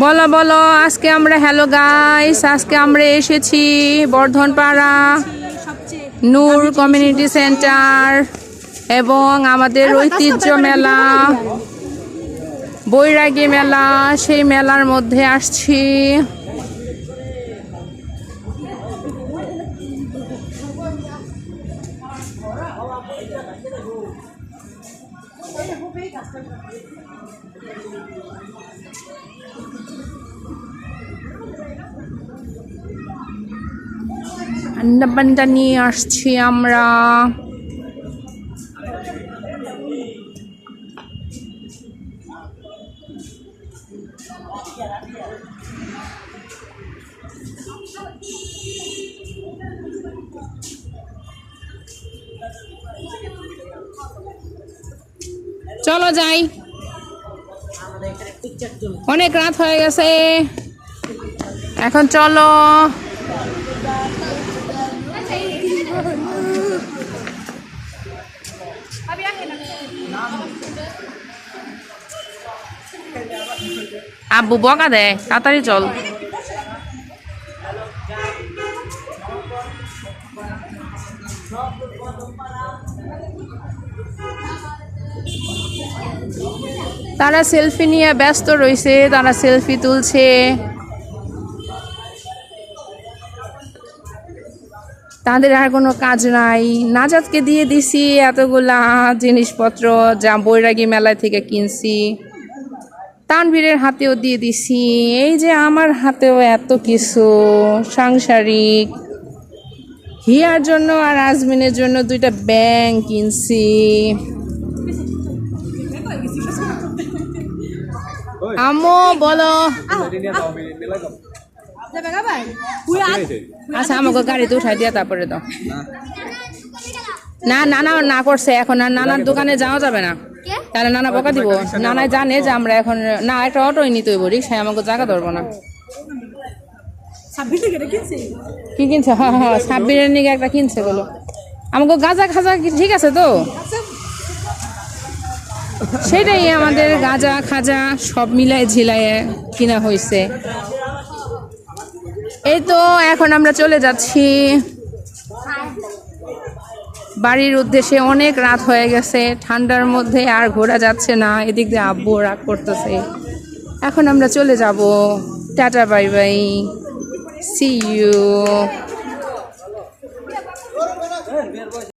বলো বলো, আজকে আমরা হ্যালো গাইস, আজকে আমরা এসেছি বর্ধনপাড়া নূর কমিউনিটি সেন্টার এবং আমাদের ঐতিহ্য মেলা বৈরাগী মেলা, সেই মেলার মধ্যে আসছি। ঠান্ডা নিয়ে আসছি আমরা। চলো যাই, অনেক রাত হয়ে গেছে, এখন চলো। আব্বু বকা দেয়, তাড়াতাড়ি চল। তারা সেলফি নিয়ে ব্যস্ত রয়েছে, তারা সেলফি তুলছে। তাদের আর কোনো কাজ নাই। নাজাতকে দিয়ে দিছি এতগুলা জিনিসপত্র যা বৈরাগী মেলা থেকে কিনছি, তানভীরের হাতেও দিয়ে দিছি, এই যে আমার হাতেও এত কিছু সাংসারিক। হিয়ার জন্য আর আজমিনের জন্য দুইটা ব্যাং কিনছি। আম্মু বলো। আচ্ছা আমাকে গাড়িতে উঠাই দিয়া তারপরে দাও। না নানা না করছে, এখন আর নানার দোকানে যাওয়া যাবে না, তাহলে নানা বকা দিব। নানাই জানে যে আমরা এখন না একটা অটোই নিতে হইব, রিক্সায় আমাকে জায়গা ধরবো না। কি কিনছে? হ্যাঁ হ্যাঁ, সাব্বিরের নিকে একটা কিনছে বলো। আমাকে গাঁজা খাজা ঠিক আছে তো, সেটাই আমাদের গাঁজা খাজা সব মিলাই ঝিলাইয়ে কিনা হয়েছে। এই তো এখন আমরা চলে যাচ্ছি বাড়ির উদ্দেশ্যে। অনেক রাত হয়ে গেছে, ঠান্ডার মধ্যে আর ঘোরা যাচ্ছে না। এদিক দিয়ে আব্বু রাগ করতেছে। এখন আমরা চলে যাব। Tata bye bye, see you.